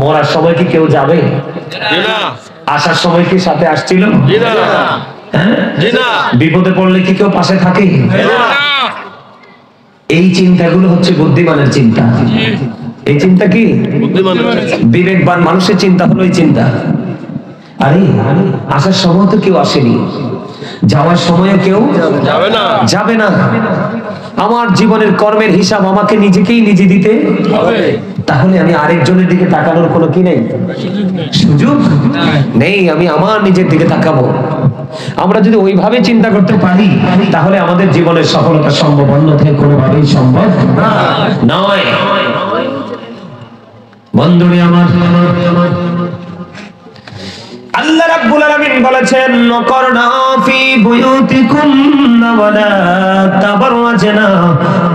মরার সময় কি কেউ যাবে? আসার সময় কি সাথে আসছিল? বিপদে পড়লে কি কেউ পাশে থাকে? এই চিন্তাগুলো হচ্ছে বুদ্ধিমানের চিন্তা। এই চিন্তা কি বিবেকবান মানুষের চিন্তা হলো এই চিন্তা। আরে আসার সময় তো কেউ আসেনি, যাওয়ার সময়ও কেউ যাবে না। আমার জীবনের কর্মের হিসাব আমাকে নিজেকেই নিজে দিতে হবে। তাহলে আমি আরেকজনের দিকে তাকানোর কোনো কি নেই, সুযোগ নেই। আমি আমার নিজের দিকে তাকাবো। আমরা যদি ওইভাবে চিন্তা করতে পারি তাহলে আমাদের জীবনের সফলতা সম্ভব, অন্যথায় কোনোভাবেই সম্ভব নয়। বন্ধুরে আমার, আল্লাহ রাব্বুল আলামিন বলেছেন নকরনা ফি বুয়ুতিকুন্না ওয়ালা তাবাররাজনা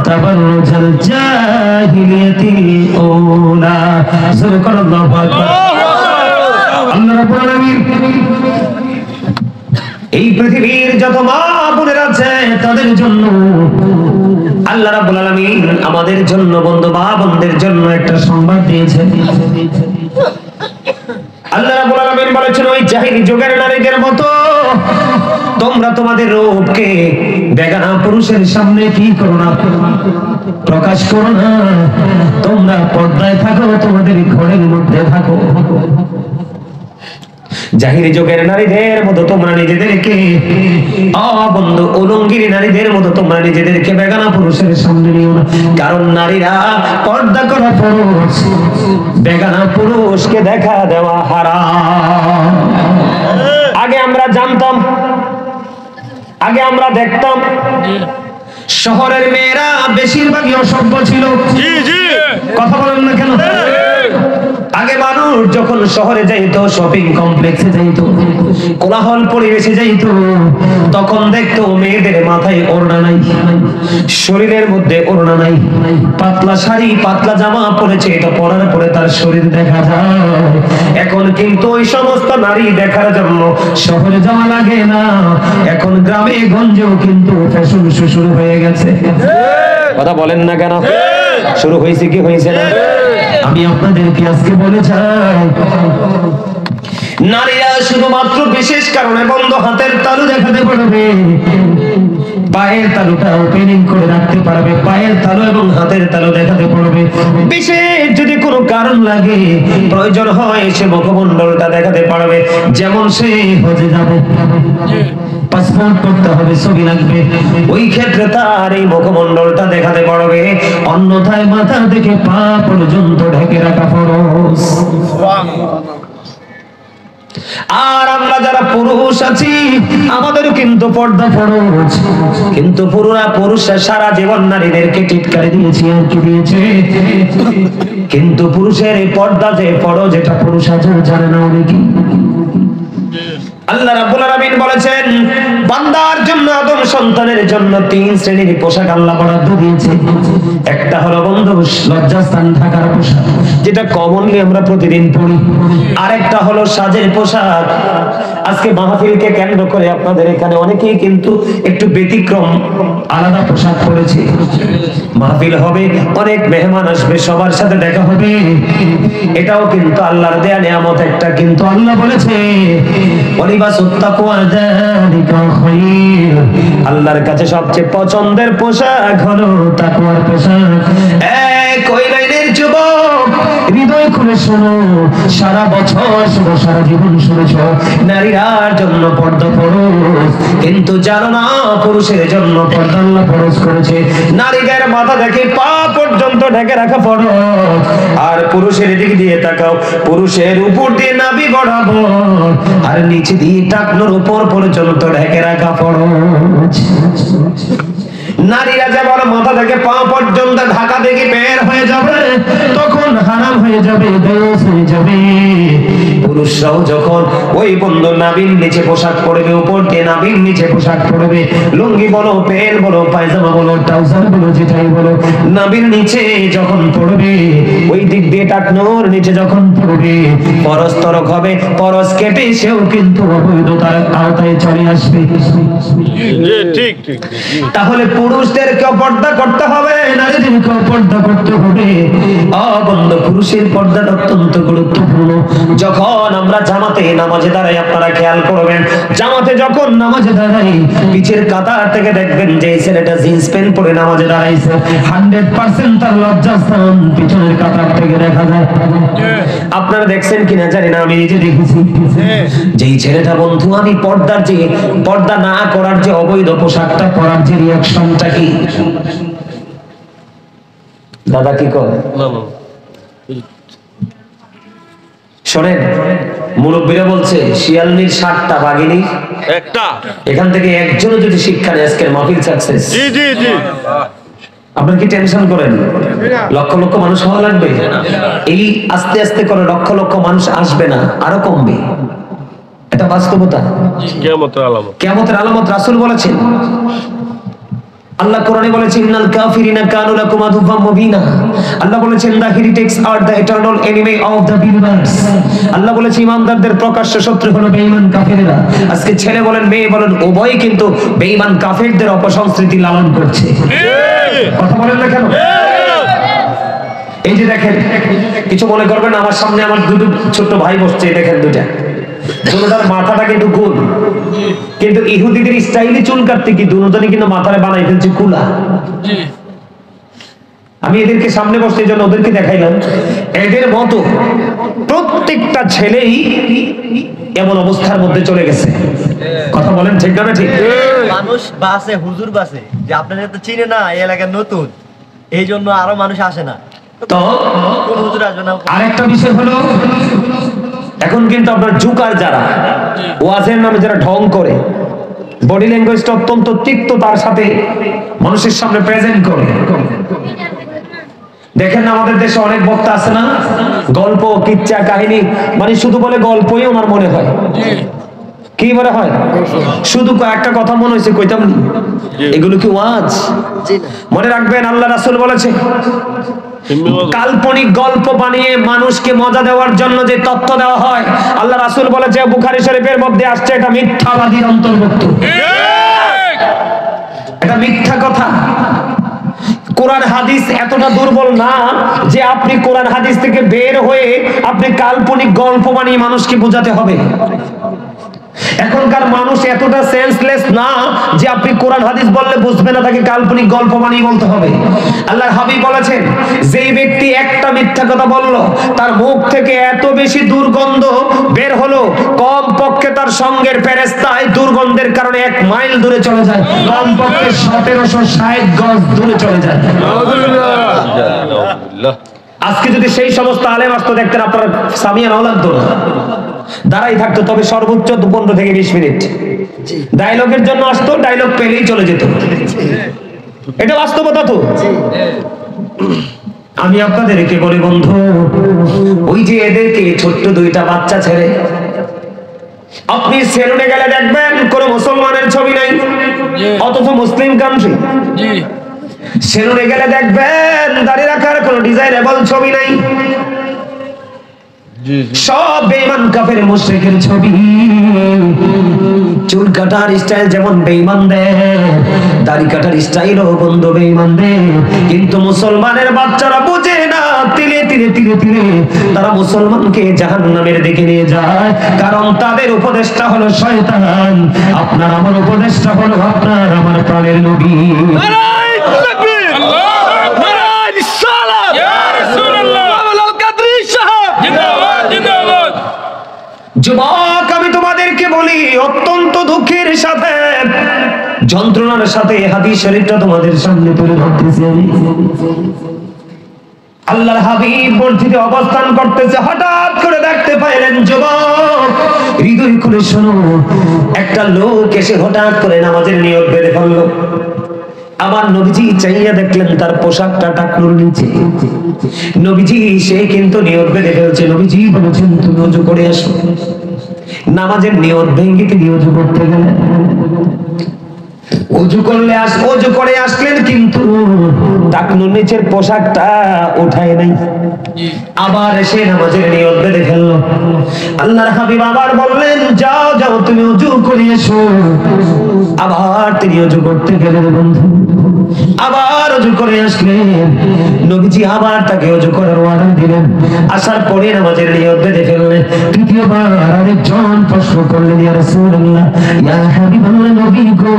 তাবাররুজাল জাহিলিয়াতিল উলা। সুবহানাল্লাহু আকবার। আল্লাহ রাব্বুল আলামিন এই পৃথিবীর যত মা বোনের আছে তাদের জন্য আল্লাহ রাব্বুল আলামিন আমাদের জন্য, বন্ধু বোনদের জন্য একটা সংবাদ দিয়েছেন। আল্লাহ রাব্বুল আলামিন বলেছেন ওই জাহিলি যুগের নারীদের মতো তোমরা তোমাদের রূপকে বেগানা পুরুষের সামনে কি করো না, প্রকাশ করো না। তোমরা পর্দায় থাকো, তোমাদের ঘরের মধ্যে থাকো। জাহিলি যুগের নারীদের মতো তোমরা নিজেদেরকে, বন্ধু উলঙ্গিনী নারীদের মতো তোমরা নিজেদেরকে বেগানা পুরুষের সামনে নিও না। কারণ নারীরা পর্দা করা পুরুষ, বেগানা পুরুষকে দেখা দেওয়া হারাম। আগে আমরা জানতাম, আগে আমরা দেখতাম শহরের মেয়েরা বেশিরভাগই অসভ্য ছিল। কথা বলেন না কেন? আগে মানুষ যখন শহরে যাইতো, শপিং কমপ্লেক্সে যাইতো, কোলাহল পরিবেশে যাইতো, তখন দেখতো মেয়েদের মাথায় ওড়না নাই, শরীরের মধ্যে ওড়না নাই, পাতলা শাড়ি পাতলা জামা পরেছে, এটা পরার পরে তার শরীর দেখা যায়। এখন কিন্তু ওই সমস্ত নারী দেখার জন্য শহরে যাওয়া লাগে না। এখন গ্রামে গঞ্জেও কিন্তু ফ্যাশন শুরু হয়ে গেছে। কথা বলেন না কেন? শুরু হয়েছে কি হয়েছে না? আমি আপনাদেরকে আজকে বলে চাই, নারীরা শুধুমাত্র বিশেষ কারণে বন্ধ হাতের তালু দেখাতে পারবে, পায়ের তালুটা ওপেনিং করে রাখতে পারবে, পায়ের তালু এবং হাতের তালু দেখাতে পারবে। বিশেষ যদি কোনো কারণ লাগে, প্রয়োজন হয়, সে মুখমণ্ডলটা দেখাতে পারবে। যেমন সে হজে যাবে, পাসপোর্ট করতে হবে, ছবি লাগবে, ওই ক্ষেত্রে তার এই মুখমণ্ডলটা দেখাতে পারবে। অন্যথায় মাথা থেকে পা পর্যন্ত ঢেকে রাখা ফরজ। আর আমরা যারা পুরুষ আছি আমাদের কিন্তু পর্দা ফরজ। কিন্তু পুরুষরা সারা জীবন নারীদেরকে টিটকারি দিয়েছে, আর কি দিয়েছে। কিন্তু পুরুষের এই পর্দা যে ফরজ, এটা পুরুষ আজও জানে না অনেকে। আল্লাহ রাব্বুল আলামিন বলেছেন বান্দার জন্য, আদম সন্তানের জন্য 3 শ্রেণীর পোশাক আল্লাহ বরাদ্দ দিয়েছে। একটা হলো বন্ধু লজ্জাস্থান ঢাকার পোশাক, যেটা কমনলি আমরা প্রতিদিন পরি। আরেকটা হলো সাজের পোশাক। আজকে মাহফিলকে কেন্দ্র করে আপনাদের এখানে অনেকেই কিন্তু একটু ব্যতিক্রম আলাদা পোশাক পরেছে। মাহফিল হবে, অনেক মেহমান আসবে, সবার সাথে দেখা হবে, এটাও কিন্তু আল্লাহর দেয়া নিয়ামত একটা। কিন্তু আল্লাহ বলেছে আল্লাহর কাছে সবচেয়ে পছন্দের পোশাক হলো তাকওয়ার পোশাক। ওই লাইনের যুবক হৃদয় খুলে শোনো, সারা বছর শোনো, সারা জীবন শুনেছ নারীর জন্য পর্দা ফরজ, কিন্তু জানো না পুরুষের জন্য পর্দা আল্লাহ ফরজ করেছে। নারীদের মাথা থেকে পা পর্যন্ত ঢেকে রাখা ফরজ। আর পুরুষের দিক দিয়ে তাকাও, পুরুষের উপর দিয়ে নাভি বরাবর আর নিচে দিয়ে টাকনোর উপর পর্যন্ত ঢেকে রাখা ফরজ। নারীরা যেমন মাথা থেকে পা পর্যন্ত ঢাকা থেকে বের হয়ে যাবে, তখন হারাম হয়ে যাবে, বেশ হয়ে যাবে। পুরুষরাও যখন ওই বন্ধ নাভির নিচে পোশাক পরবে, উপর দিয়ে নাভির নিচে পোশাক পরবে, লুঙ্গি বলো, প্যান্ট বলো, পায়জামা বলো, ট্রাউজার বলো, যেটাই বলো, নাভির নিচে যখন পড়বে, ওই দিক দিয়ে টাকনোর নিচে যখন পড়বে, পরশ তরক হবে, পরশ কেটে সেও কিন্তু অবৈধতার আওতায় চলে আসবে। ঠিক ঠিক। তাহলে পুরুষদেরকেও পর্দা করতে হবে, নারীদেরকেও পর্দা করতে হবে। বন্ধু, পুরুষের পর্দাটা অত্যন্ত গুরুত্বপূর্ণ। যখন আমরা জামাতে নামাজে দাঁড়াই, আপনারা খেয়াল করবেন, জামাতে যখন নামাজে দাঁড়াই, পিছের কাতার থেকে দেখবেন যে ছেলেটা জিন্স প্যান্ট পরে নামাজে দাঁড়াইছে, 100% তার লজ্জাস্থান পিছনের কাতার থেকে দেখা যায়। আপনারা দেখছেন কিনা জানি না, আমি নিজে দেখেছি। যেই ছেলেটা বন্ধু, আমি পর্দা না করার যে অবৈধ পোশাকটা পরার যে রিঅ্যাকশনটা কি, দাদা কি করে শোনেন, মুরব্বীরা বলছে শিয়ালনির 7টা বাঘিনীর একটা, এখান থেকে একজনও যদি শিক্ষা নেয় আজকের মাহফিল সাকসেস। জি জি জি। আপনার কি টেনশন করেন? লক্ষ লক্ষ মানুষ হওয়া লাগবে? এই আস্তে আস্তে করে লক্ষ লক্ষ মানুষ আসবে না, আরো কমবে। এটা বাস্তবতা, কিয়ামতের আলামত। রাসূল বলেছেন, আল্লাহ কোরআনে বলেছেন, ইন্নাল কাফিরিনা কানু লাকুম আদুওয়াম মুবিনা। আল্লাহ বলেছেন, the heretics are the eternal enemy of the believers। আল্লাহ বলেছেন, ইমানদারদের প্রকাশ্য শত্রু হলো বেঈমান কাফেররা। আজকে ছেলে বলেন মেয়ে বলেন উভয়ই কিন্তু বেঈমান কাফেরদের অপসংস্কৃতি লালন করছে। কথা বলেন না কেন? এই যে দেখেন, কিছু মনে করবেন, আমার সামনে আমার দুটো ছোট ভাই বসছে, দেখেন দুটা, দুটার মাথাটা কিন্তু গোল, কিন্তু ইহুদিদের স্টাইলে চুল কাটতে কি দুজনই কিন্তু মাথায় বানাই ফেলছে কুলা। আমি এদেরকে সামনে বসতে জন্য ওদেরকে দেখাইলাম, এদের মতো প্রত্যেকটা ছেলেই এমন অবস্থার মধ্যে চলে গেছে। কথা বলেন ঠিক না ঠিক? মানুষ বাসে, হুজুর বাসে, যে আপনাদের তো চিনে না, এই এলাকার নতুন, এই জন্য আরো মানুষ আসে না। তো কোন হুজুর আসবে না? আরেকটা বিষয় হলো, এখন কিন্তু আপনার জুকার যারা ওয়াজের নামে যারা ঢং করে, বডি ল্যাঙ্গুয়েজটা অত্যন্ত তিক্ততার সাথে মানুষের সামনে প্রেজেন্ট করে। দেখেন আমাদের দেশে অনেক বক্তা আছে না, গল্প কিচ্ছা কাহিনী, মানে শুধু বলে গল্পই ওনার মনে হয়। কি মনে হয়? শুধু একটা কথা মনে হয়েছে কইতাম নি, এগুলো কি ওয়াজ? মনে রাখবেন, আল্লাহ রাসূল বলেছে, কাল্পনিক গল্প বানিয়ে মানুষকে মজা দেওয়ার জন্য যে তথ্য দেওয়া হয়, আল্লাহ রাসূল বলেছে, বুখারী শরীফের মধ্যে আসছে, এটা মিথ্যাবাদীর অন্তর্ভুক্ত। এটা মিথ্যা কথা। কোরআন হাদিস এতটা দুর্বল না যে আপনি কোরআন হাদিস থেকে বের হয়ে আপনি কাল্পনিক গল্প বানিয়ে মানুষকে বোঝাতে হবে। এখনকার মানুষ এতটা সেন্সলেস না যে আপনি কোরআন হাদিস বললে বুঝবে না, তাকে কাল্পনিক গল্প বানিয়ে বলতে হবে। আল্লাহর হাবিব বলেছেন, যেই ব্যক্তি একটা মিথ্যা কথা বলল, তার মুখ থেকে এত বেশি দুর্গন্ধ বের হলো, কম পক্ষে তার সঙ্গের ফেরেশতায় দুর্গন্ধের কারণে 1 মাইল দূরে চলে যায়, কম পক্ষে 1760 গজ দূরে চলে যায়। আজকে যদি সেই সমস্ত আলেম আসতো, দেখতেন আপনারা সামিয়া নাও লাগতো না, দাঁড়াই থাকতো, তবে সর্বোচ্চ 15 থেকে 20 মিনিট। ডায়লগের জন্য আসতো, ডায়লগ পেলেই চলে যেত। এটা বাস্তবতা তো। আমি আপনাদেরকে বলি বন্ধু, ওই যে এদেরকে ছোট্ট 2টা বাচ্চা ছেড়ে আপনি সেলুনে গেলে দেখবেন কোন মুসলমানের ছবি নাই, অথচ মুসলিম কান্ট্রি। সেলুনে গেলে দেখবেন দাড়ি রাখার কোন ডিজাইনেবল ছবি নাই, সব বেঈমান কাফের মুশরিকের ছবি। চুল কাটার স্টাইল যেমন বেঈমানদের, দাড়ি কাটার স্টাইলও বন্ধু বেঈমানদের। কিন্তু মুসলমানের বাচ্চারা বোঝে না, তিলে তিলে তিলে তিলে তারা মুসলমানকে জাহান্নামের দিকে নিয়ে যায়, কারণ তাদের উপদেশটা হলো শয়তান। আপনার আমার উপদেশটা হলো আপনার আমার প্রাণের নবী। যুবক, আমি তোমাদেরকে বলি, অত্যন্ত দুঃখের সাথে যন্ত্রণার সাথে হাদিস শরীফটা তোমাদের সামনে তুলে ধরতেছি। আল্লাহর হাবিব মসজিদে অবস্থান করতেছে, হঠাৎ করে দেখতে পাইলেন যুবক, হৃদয় খুলে শোনো, একটা লোক এসে হঠাৎ করে নামাজের নিয়ত বেঁধে ফেললো। আমার নবীজি চাইয়া দেখলেন তার পোশাকটা টাকনুর নিচে। নবীজি সে কিন্তু নিয়ত বেঁধে ফেলছে। নবীজি বলেছেন, তুমি ওযু করে আসো। নামাজের নিয়ত ভেঙে তিনি ওযু করতে গেলেন, ওযু করে আসলেন, কিন্তু টাকনুর নিচের পোশাকটা উঠায় নাই। আবার এসে নামাজের নিয়ত বেঁধে ফেললো। আল্লাহর হাবিব আবার বললেন, যাও যাও তুমি ওযু করে এসো। আবার তিনি ওযু করতে গেলেন বন্ধু। আবার ওযু করে আসলেন। নবীজি আবার তাকে ওযু করার অর্ডার দিলেন। আসার পরে নামাজের নিয়ত বেঁধে ফেললেন। তৃতীয়বার আরেকজন প্রশ্ন করলেন, ইয়া রাসূলুল্লাহ, ইয়া হাবিবাল্লাহ, নবী গো,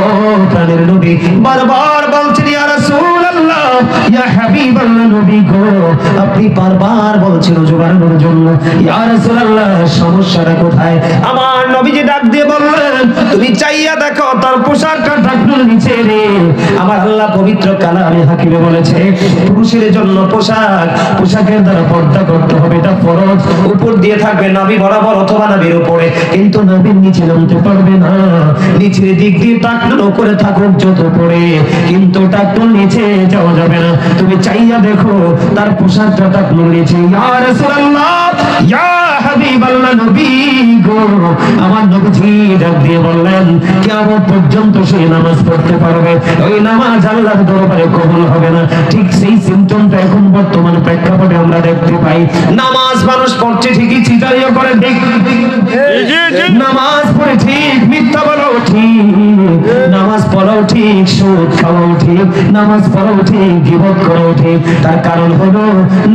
ও প্রাণের নবী, বারবার বলছেন ইয়া রাসূলুল্লাহ, ইয়া হাবিবাল্লাহ, নবী গো, আপনি বারবার বলছেন ওযু বানানোর জন্য, ইয়া রাসূলুল্লাহ, সমস্যাটা কোথায়? আমার নবীজি ডাক দিয়ে বললেন, তুমি চাইয়া দেখো তার পোশাকটা ঢাকনার নিচে রে। আমার আল্লাহ পবিত্র কালামে হাকিমে বলেছে, পুরুষের জন্য পোশাকের দ্বারা পর্দা করতে হবে, এটা ফরজ। উপর দিয়ে থাকবে নাভি বরাবর অথবা নাভির উপরে, কিন্তু নাভির নিচে নামতে পারবে না। নিচের দিক দিয়ে টাকনো করে থাকুক যত পরে, কিন্তু টাকনোর নিচে যাওয়া যাবে না। তুমি চাইয়া দেখো তার পোশাকটা টাকনোর নিচে। ইয়া রাসূলুল্লাহ, ইয়া হাবিবাল্লাহ, নবী গো, আমার নবীজি ডাক দিয়ে বললেন, কিয়ামত পর্যন্ত সে নামাজ পড়তে পারবে, ওই নামাজ আল্লাহর দরবারে কবুল হবে না। ঠিক সেই সিম্পটমটা এখন বর্তমান প্রেক্ষাপটে আমরা দেখতে পাই। নামাজ মানুষ পড়ছে ঠিকই, চিটারিও করে ঠিক, নামাজ পড়ে ঠিক, মিথ্যা বলাও ঠিক, নামাজ পড়াও ঠিক, সুদ খাওয়াও ঠিক, নামাজ পড়াও ঠিক, গীবত করাও ঠিক। তার কারণ হলো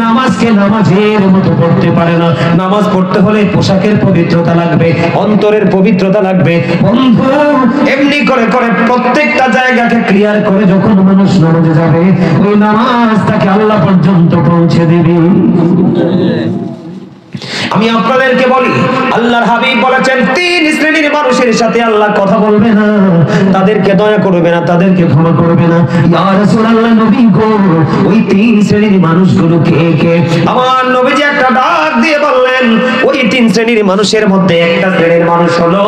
নামাজকে নামাজের মতো পড়তে পারে না। নামাজ পড়তে হলে পোশাকের পবিত্রতা লাগবে, অন্তরের পবিত্রতা লাগবে। বন্ধু, এমনি করে করে প্রত্যেকটা জায়গাকে ক্লিয়ার করে যখন মানুষ নামাজে যাবে, ওই নামাজ তাকে আল্লাহ পর্যন্ত পৌঁছে দেবে। আমি আপনাদেরকে বলি, আল্লাহর হাবিব বলেছেন, তিন শ্রেণীর মানুষের সাথে আল্লাহ কথা বলবে না, তাদেরকে দয়া করবে না, তাদেরকে ক্ষমা করবে না। ইয়া রাসূলুল্লাহ, নবী গো, ওই তিন শ্রেণীর মানুষগুলো কে কে? আমার নবীজি একটা ডাক দিয়ে বললেন, ওই তিন শ্রেণীর মানুষের মধ্যে একটা শ্রেণীর মানুষ হলো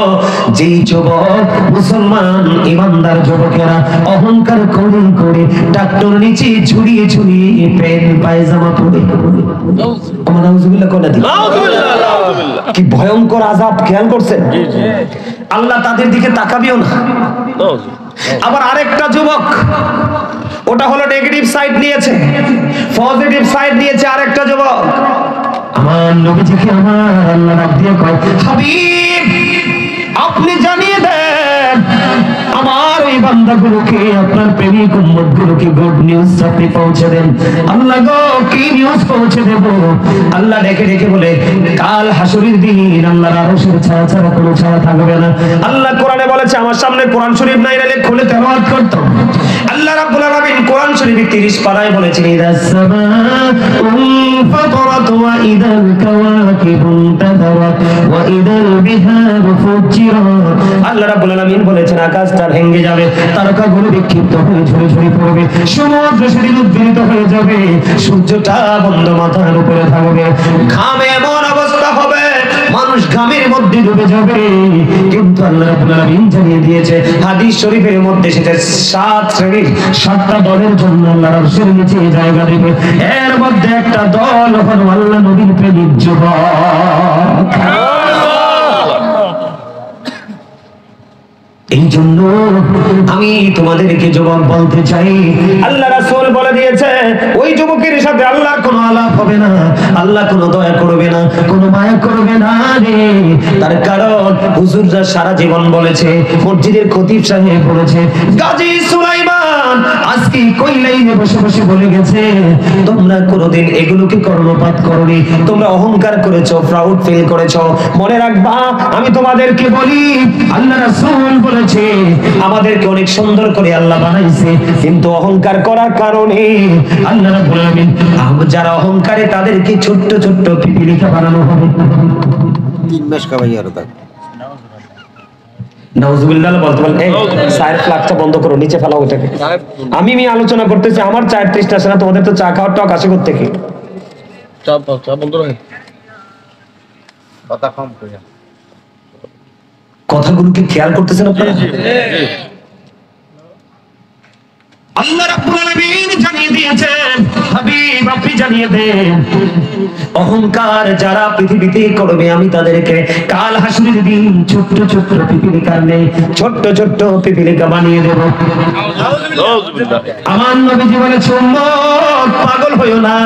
যেই যুবক, মুসলমান ইমানদার যুবকেরা অহংকার করে করে টাকটোর নিচে ঝুলিয়ে ঝুলিয়ে প্যান্ট পায়জামা পরে, নাউযুবিল্লাহ কোনা দি, কি ভয়ঙ্কর আযাব খেয়াল করছেন? আল্লাহ তাদের দিকে তাকাবেও না। আবার আরেকটা যুবক, ওটা হলো নেগেটিভ সাইড নিয়েছে, পজিটিভ সাইড নিয়েছে আরেকটা যুবক। আমার নবীজিকে আমার আল্লাহ ডাক দিয়ে কয়, হাবিব, আপনি জানিয়ে দেন আমার ওই বান্দাগুলোকে, আপনার প্রেমিক উম্মতগুলোকে গুড নিউজ আপনি পৌঁছে দেন। আল্লাহ গো, কি নিউজ পৌঁছে দেব? আল্লাহ ডেকে ডেকে বলে, কাল হাসরের দিন আল্লাহর আরশের ছায়া ছাড়া কোনো ছায়া থাকবে না। আল্লাহ কোরআনে বলেছে, আমার সামনে কোরআন শরীফ নাই, নালে খুলে তেলাওয়াত করতাম। আল্লাহ রাব্বুল আলামিন কোরআন শরীফে 30 পারায় বলেছেন, ইদাস সামাউ ফাতারাত ওয়া ইদাল কাওয়াকিবু তাদারাত ওয়া ইদাল বিহারু ফুজিরাত। আল্লাহ রাব্বুল আলামিন বলেছেন, আকাশটা ভেঙে যাবে, তারকাগুলো বিক্ষিপ্ত হয়ে ঝরে ঝরে পড়বে, সমুদ্র সেদিন উদ্বেলিত হয়ে যাবে, সূর্যটা বন্ধ মাথার উপরে থাকবে, ঘামে এমন অবস্থা হবে মানুষ ঘামের মধ্যে ডুবে যাবে। কিন্তু আল্লাহ রাব্বুল আলামিন জানিয়ে দিয়েছে হাদিস শরীফের মধ্যে, সেটা 7 শ্রেণীর 7টা দলের জন্য আল্লাহর আরশের নিচে জায়গা দেবে। এর মধ্যে একটা দল হলো আল্লাহ নবীর প্রেমিক যুবক। এই জন্য আমি তোমাদেরকে যুবক বলতে চাই, আল্লাহ রাসূল বলে দিয়েছে, ওই যুবকের সাথে আল্লাহর কোনো আলাপ হবে না, আল্লাহ কোনো দয়া করবে না, কোনো মায়া করবে না রে। তার কারণ হুজুররা সারা জীবন বলেছে, মসজিদের খতিব সাহেব বলেছে, গাজী সুলাইমান আজকে কইলাইনে বসে বসে বলে গেছে, তোমরা কোনোদিন এগুলোকে কর্ণপাত করনি, তোমরা অহংকার করেছো, প্রাউড ফিল করেছো। মনে রাখবা, আমি তোমাদেরকে বলি, আল্লাহ রাসূল বলেছে, আমাদেরকে অনেক সুন্দর করে আল্লাহ বানাইছে, কিন্তু অহংকার করার কারণে আল্লাহ রাব্বুল আলামিন যারা অহংকারে তাদেরকে ছোট্ট ছোট্ট পিপিলিকা বানানো হবে। 3 মাস কামাই আর তা নাউজুবিল্লাহ বলতে বলেন, এই চায়ের ফ্লাক্সটা বন্ধ করো, নিচে ফেলাও ওটাকে। আমি আলোচনা করতেছি, আমার চায়ের টেস্ট আসে না, তোমাদের তো চা খাওয়ার টক আসে কোথা থেকে? চা বন্ধ রাখেন, কথা কম কইয়া। কথাগুলো কি খেয়াল করতেছেন আপনারা? আল্লাহ রাব্বুল আলামিন জানিয়ে দিয়েছেন, হাবিব আপনি জানিয়ে দেন অহংকার যারা পৃথিবীতে করবে আমি তাদেরকে কাল হাসরের দিন ছোট্ট ছোট্ট পিপিলিকার নেই ছোট্ট ছোট্ট পিপিলিকা বানিয়ে দেব। আমার নবীজি বলেছে উম্মত পাগল হইও না,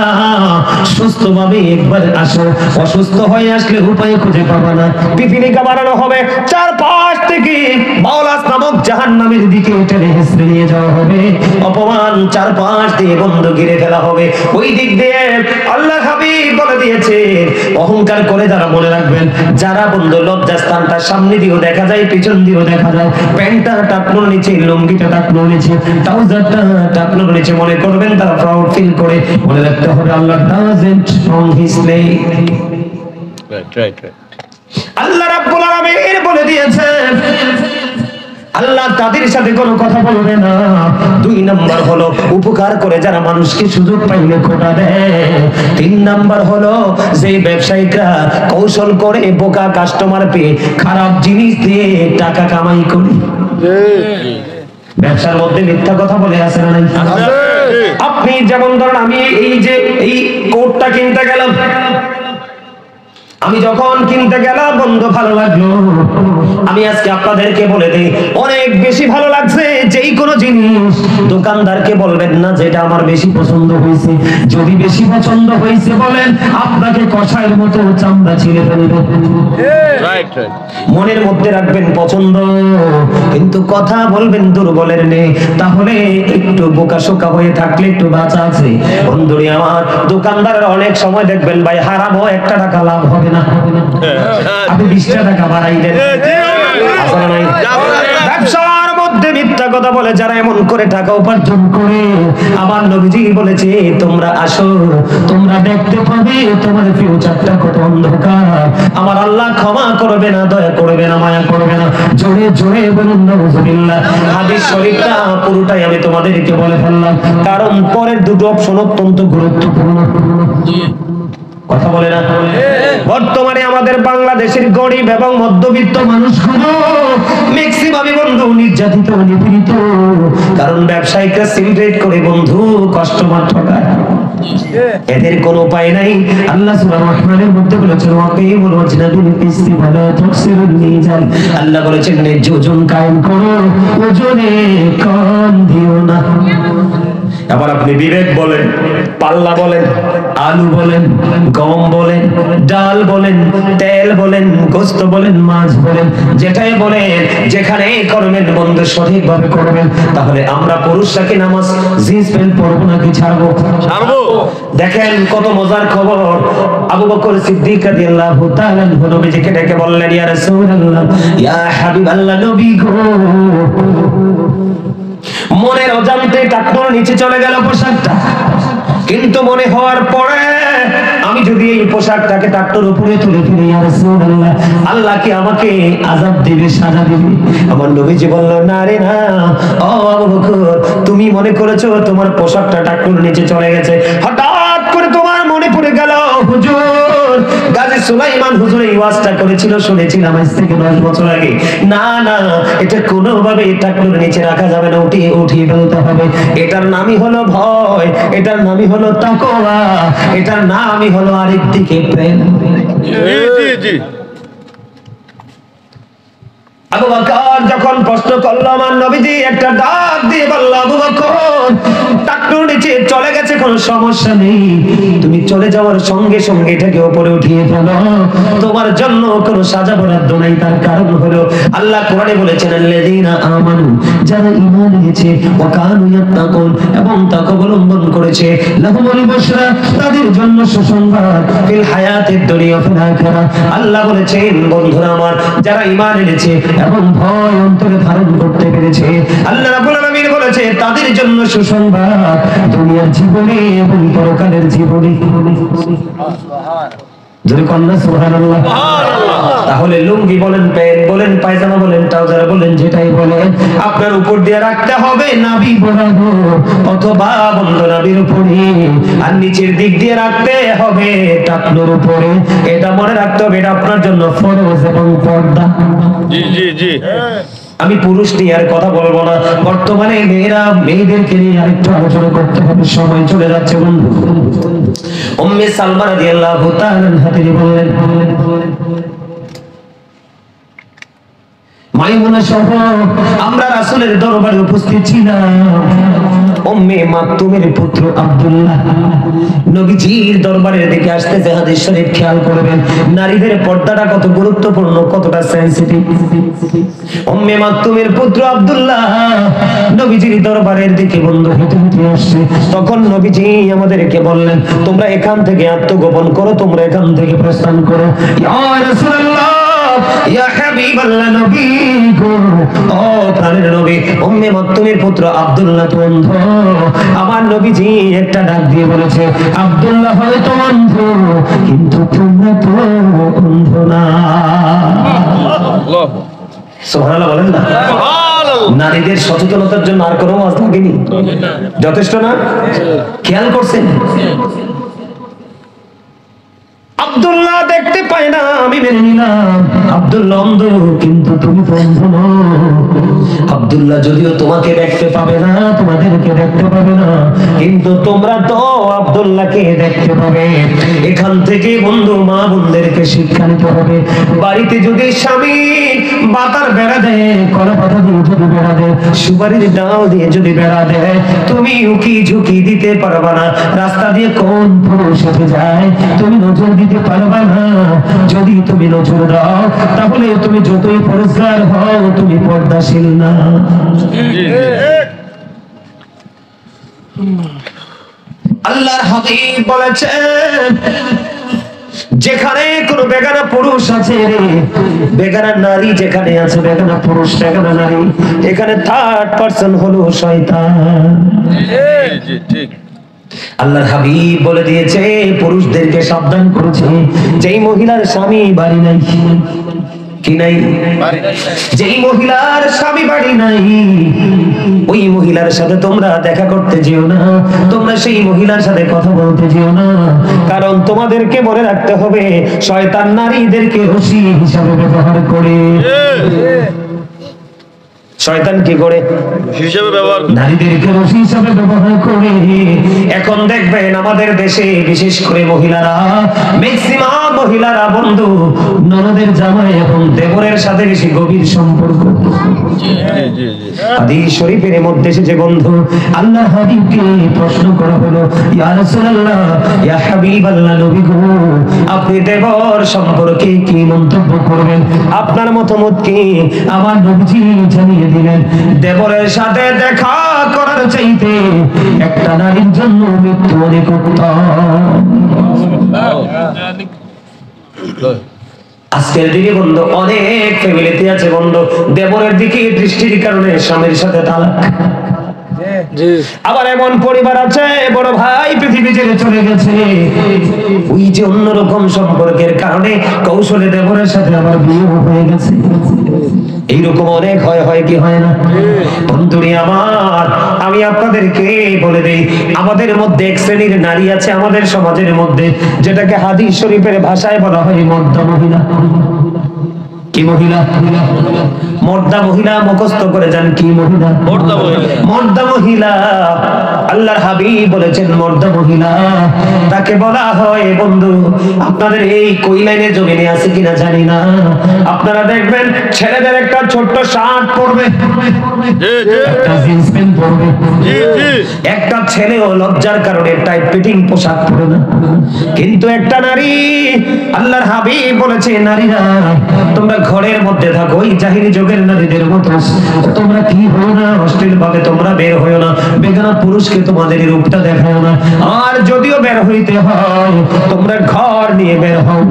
সুস্থভাবে একবার আসো, অসুস্থ হয়ে আসলে উপায় খুঁজে পাবা না। পিপিলিকা বানানো হবে, চারপাশ থেকে বাউলাস নামক জাহান্নামের দিকে টেনে হেসড়ে নিয়ে যাওয়া হবে, অপমান চারপাশ দিয়ে বন্ধ ঘিরে ফেলা হবে। ওই দিক দিয়ে আল্লাহ হাবিব বলে দিয়েছে অহংকার করে যারা মনে রাখবেন, যারা বন্ধু লজ্জাস্থানটা সামনে দিয়েও দেখা যায় পিছন দিয়েও দেখা যায়, প্যান্টটা টাকনোর নিচে, লুঙ্গিটা টাকনোর নিচে, ট্রাউজারটা টাকনোর নিচে মনে করবেন তারা প্রাউড ফিল করে। মনে রাখতে হবে আল্লাহ ডাজন্ট ফ্রম হিজ নেম। আল্লাহ রাব্বুল আলামিন বলে দিয়েছে আল্লাহ তাদের সাথে কোনো কথা বলবে না। 2 নাম্বার হলো উপকার করে যারা মানুষকে সুযোগ পাইলে খোটা দেয়। 3 নাম্বার হলো যে ব্যবসায়িকরা কৌশল করে বোকা কাস্টমার পেয়ে খারাপ জিনিস দিয়ে টাকা কামাই করে। ব্যবসার মধ্যে মিথ্যা কথা বলে আছে না নাই? আপনি যেমন ধরেন আমি এই কোটটা কিনতে গেলাম, আমি যখন কিনতে গেলাম বন্ধু ভালো লাগলো, আমি আজকে আপনাদেরকে বলে দিই অনেক বেশি ভালো লাগছে। যেই কোনো জিনিস দোকানদারকে বলবেন না যেটা আমার বেশি পছন্দ হয়েছে, যদি বেশি পছন্দ হয়েছে বলেন আপনাকে কষায়ের মতো চামড়া ছিঁড়ে ফেলবে। মনের মধ্যে রাখবেন পছন্দ, কিন্তু কথা বলবেন দুর্বলের নেই, তাহলে একটু বোকাশোকা হয়ে থাকলে একটু বাঁচা আছে। বন্ধুরি আমার দোকানদারের অনেক সময় দেখবেন ভাই হারামও 1 টাকা লাভ হবে না, আপনি 20 টাকা বাড়াই দেন। ব্যবসার মধ্যে মিথ্যা কথা বলে যারা এমন করে টাকা উপার্জন করে, আমার নবীজি বলেছে তোমরা আসো, তোমরা দেখতে পাবে তোমার ফিউচারটা কত অন্ধকার। আমার আল্লাহ ক্ষমা করবে না, দয়া করবে না, মায়া করবে না। জোরে জোরে বলুন নাউজুবিল্লাহ। হাদিস শরীফটা পুরোটাই আমি তোমাদেরকে বলে ফেললাম, কারণ পরের দুটো অপশন অত্যন্ত গুরুত্বপূর্ণ। কথা বলে না? বর্তমানে আমাদের বাংলাদেশের গরিব এবং মধ্যবিত্ত মানুষগুলো ম্যাক্সিমামই বন্ধু নির্যাতিত, নিপীড়িত, কারণ ব্যবসায়িকরা সিন্ডিকেট করে বন্ধু কাস্টমার ঠকায়। এদের কোনো উপায় নাই। আল্লাহ সূরা রহমানের মধ্যে বলেছেন ওয়াকিমুল ওয়াজনা বিল কিসতি ওয়ালা তুকসিরুল মিজান। আল্লাহ বলেছেন ন্যায্য ওজন কায়েম করো, ওজনে কম দিও না। আবার আপনি বিবেক বলেন, পাল্লা বলেন, আলু বলেন, গম বলেন, ডাল বলেন, তেল বলেন, গোস্ত বলেন, মাছ বলেন, যেটাই বলেন যেখানে করবেন বন্ধু সঠিকভাবে করবেন, তাহলে আমরা পুরুষরা কি নামাজ জিন্স প্যান্ট পরবো নাকি ছাড়বো? দেখেন কত মজার খবর। আবু বকর সিদ্দিক রাদিয়াল্লাহু তাআলা নবীজিকে ডেকে বললেন ইয়া রাসূলুল্লাহ, ইয়া হাবিবাল্লাহ, নবী গো, মনের অজান্তে টাকনোর নিচে চলে গেল পোশাকটা, কিন্তু মনে হওয়ার পরে আমি যদি এই পোশাকটাকে টাকনোর উপরে তুলে ফেলি ইয়া রাসূলুল্লাহ, আল্লাহ কি আমাকে আযাব দিবে, সাজা দিবে? আমার নবীজি বলল না রে না, ও আবু বকর, তুমি মনে করেছো তোমার পোশাকটা টাকনোর নিচে চলে গেছে, হঠাৎ করে তোমার মনে পড়ে গেল হুজুর গাজী সুলাইমান হুজুর এই ওয়াজটা করেছিল, শুনেছিলাম আজ থেকে 10 বছর আগে। না না, এটা কোনোভাবে টাকনোর নিচে রাখা যাবে না, উঠিয়ে ফেলতে হবে। এটার নামই হলো ভয়, এটার নামই হলো তাকওয়া, এটার নামই হলো আরেক দিকে প্রেম। আবু বকর যখন প্রশ্ন করলো, আমার নবীজি একটা ডাক দিয়ে বলল, আবু বকর, টাকনোর নিচে চলে গেছে, কোনো সমস্যা নেই, তুমি চলে যাওয়ার সঙ্গে সঙ্গে এটাকে উপরে উঠিয়ে ফেলো, তোমার জন্য কোনো সাজা বরাদ্দ নাই। তার কারণ হলো আল্লাহ কোরআনে বলেছেন আল্লাযীনা আমানু, যারা ঈমান এনেছে, ওয়া কানু ইয়াত্তাকুন, এবং তাকওয়া অবলম্বন করেছে, লাহুমুল বুশরা, তাদের জন্য সুসংবাদ, ফিল হায়াতিদ দুনিয়া ফিল আখিরাহ। আল্লাহ বলেছেন বন্ধুরা আমার, যারা ঈমান এনেছে এবং ভয় অন্তরে ধারণ করতে পেরেছে, আল্লাহ রাব্বুল আলামিন বলেছে তাদের জন্য সুসংবাদ দুনিয়ার জীবনে এবং পরকালের জীবনে। যদি কন্যা সুবহানাল্লাহ। তাহলে লুঙ্গি বলেন, প্যান্ট বলেন, পায়জামা বলেন, ট্রাউজার বলেন, যেটাই বলেন আপনার উপর দিয়ে রাখতে হবে নাভি বরাবর, অথবা বন্ধ নাভির উপরে, আর নিচের দিক দিয়ে রাখতে হবে টাকনোর উপরে। এটা মনে রাখতে হবে, এটা আপনার জন্য ফরজ এবং পর্দা। জি জি জি। আমি পুরুষ নিয়ে আর কথা বলবো না, বর্তমানে মেয়েদেরকে নিয়ে আরেকটু আলোচনা করতে হবে, সময় চলে যাচ্ছে বন্ধু। উম্মে সালমা রাদিয়াল্লাহু তাআলা হাতে বললেন, মাইমুনা সহ আমরা রাসূলের দরবারে উপস্থিত ছিলাম। উম্মে মাকতুমের পুত্র আব্দুল্লাহ নবীজির দরবারের দিকে আসতেছে। হাদিস শরীফ খেয়াল করবেন, নারীদের পর্দাটা কত গুরুত্বপূর্ণ, কতটা সেনসিটিভ। উম্মে মাকতুমের পুত্র আব্দুল্লাহ নবীজির দরবারের দিকে বন্ধু হেঁটে হেঁটে আসছে। তখন নবীজি আমাদেরকে বললেন, তোমরা এখান থেকে আত্মগোপন করো, তোমরা এখান থেকে প্রস্থান করো। ইয়া রাসূলুল্লাহ, ইয়া হাবিবাল্লাহ, নবী গো, ও প্রাণের নবী। উম্মে মাকতুমের পুত্র আব্দুল্লাহ তো অন্ধ। আমার নবীজি একটা ডাক দিয়ে বলেছে, আব্দুল্লাহ হয়তো অন্ধ, কিন্তু তোমরা তো অন্ধ না। সুবহানাল্লাহ বলেন না। নারীদের সচেতনতার জন্য আর কোনো ওয়াজ লাগেনি? যথেষ্ট না? খেয়াল করছেন? আব্দুল্লাহ দেখতে পায় না, আমি মেনে নিলাম আব্দুল্লাহ অন্ধ, কিন্তু তুমি তো অন্ধ নও। আব্দুল্লাহ যদিও তোমাকে দেখতে পাবে না, তোমাদেরকে দেখতে পাবে না, কিন্তু তোমরা তো আব্দুল্লাহকে দেখতে পাবে। এখান থেকে বন্ধু মা বোনদেরকে শিক্ষা নিতে হবে। বাড়িতে যদি স্বামী বাতার বেড়া দেয়, কলা পাতা দিয়ে যদি বেড়া দেয়, সুপারির ডাল দিয়ে যদি বেড়া দেয়, তুমি উকি ঝুঁকি দিতে পারবা না। রাস্তা দিয়ে কোন পুরুষ হেঁটে যায় তুমি নজর দিতে পারবা না। যদি তুমি নজর দাও, তাহলে তুমি যতই পরিষ্কার হও, তুমি পর্দাশীল না। আল্লাহর হাবিব বলেছেন, যেখানে কোন বেগানা পুরুষ আছে রে, বেগানা নারী যেখানে আছে, বেগানা পুরুষ বেগানা নারী, এখানে থার্ড পারসন হলো শয়তান। ঠিক। আল্লাহর হাবিব বলে দিয়েছে, পুরুষদেরকে সাবধান করেছে, যেই মহিলার স্বামী বাড়ি নাই, কি নাই, যেই মহিলার স্বামী বাড়ি নাই, ওই মহিলার সাথে তোমরা দেখা করতে যেও না, তোমরা সেই মহিলার সাথে কথা বলতে যেও না। কারণ তোমাদেরকে মনে রাখতে হবে, শয়তান নারীদেরকে রশি হিসাবে ব্যবহার করে। শয়তান কি করে? হিসাবে ব্যবহার করে, নারীদেরকে রশি হিসাবে ব্যবহার করে। এখন দেখবেন আমাদের দেশে বিশেষ করে মহিলারা, ম্যাক্সিমাম মহিলারা বন্ধু ননদের জামাই এবং দেবরের সাথে বেশি গভীর সম্পর্ক। হাদিস শরীফের মধ্যে এসেছে বন্ধু, আল্লাহ হাবিবকে প্রশ্ন করা হলো, ইয়া রাসূলুল্লাহ, ইয়া হাবিবাল্লাহ, নবী গো, আপনি দেবর সম্পর্কে কি মন্তব্য করবেন? আপনার মতামত কি? আমার নবীজি জানিয়ে দিলেন, দেবরের সাথে দেখা করার চাইতে একটা নারীর জন্য মৃত্যু অনেক উত্তম। আজকের দিনে বন্ধু অনেক ফ্যামিলিতে আছে বন্ধু, দেবরের দিকে দৃষ্টির কারণে স্বামীর সাথে তালাক। আবার এমন পরিবার আছে, বড় ভাই পৃথিবী ছেড়ে চলে গেছে, ওই যে অন্যরকম সম্পর্কের কারণে কৌশলে দেবরের সাথে আবার বিয়ে হয়ে গেছে। এইরকম অনেক হয় কি হয় না? বন্ধুরি আমার, আমি আপনাদেরকে বলে দেই, আমাদের মধ্যে এক শ্রেণীর নারী আছে আমাদের সমাজের মধ্যে, যেটাকে হাদিস শরীফের ভাষায় বলা হয় মর্দা মহিলা। কি মহিলা? মর্দা মহিলা। মুখস্থ করে যান, কি মহিলা? মর্দা মহিলা। মর্দা মহিলা। আল্লাহর হাবিব বলেছেন মর্দা মহিলা তাকে বলা হয় বন্ধু, আপনাদের এই কই লাইনে জমিনে আছে কিনা জানি না, আপনারা দেখবেন ছেলেদের একটা ছোট্ট শার্ট পরবে, একটা জিন্স প্যান্ট পরবে, একটা ছেলেও লজ্জার কারণে টাইট ফিটিং পোশাক পরে না। কিন্তু একটা নারী, আল্লাহর হাবিব বলেছে, নারীরা তোমরা ঘরের মধ্যে থাকো, ওই জাহিলি যুগের নারীদের মতো তোমরা কি হও না, অশ্লীল ভাবে তোমরা বের হইও না, বেগানা পুরুষকে তোমাদের রূপটা দেখাও না, আর যদিও বের হইতে হয় তোমরা ঘর নিয়ে বের হও।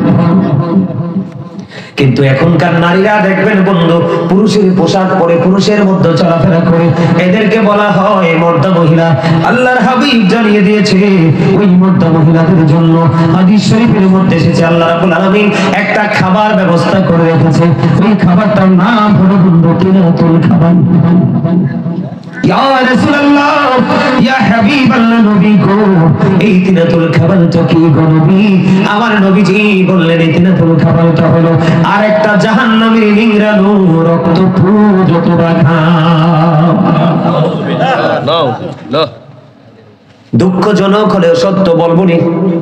কিন্তু এখনকার নারীরা দেখবেন বন্ধু, পুরুষের পোশাক পরে পুরুষের মধ্যে চলাফেরা করে, এদেরকে বলা হয় মর্দা মহিলা। আল্লাহর হাবিব জানিয়ে দিয়েছে, ওই মর্দা মহিলাদের জন্য হাদিস শরীফের মধ্যে এসেছে, আল্লাহ রাব্বুল আলামিন একটা খাবার ব্যবস্থা করে রেখেছে। ওই খাবারটার নাম হলো বন্ধু কিনাতুল খাবার। ইয়া রাসূলুল্লাহ ইয়া হাবিবাল্লাহ নবী গো এই তিনাতুল খাবারটা কি গো নবী? আমার নবীজি বললেন এই তিনাতুল খাবারটা হলো আরেকটা জাহান্নামের নিংড়ানো রক্ত পূজত রাখা। নাও না দুঃখজনক হলেও সত্য বলবো নি।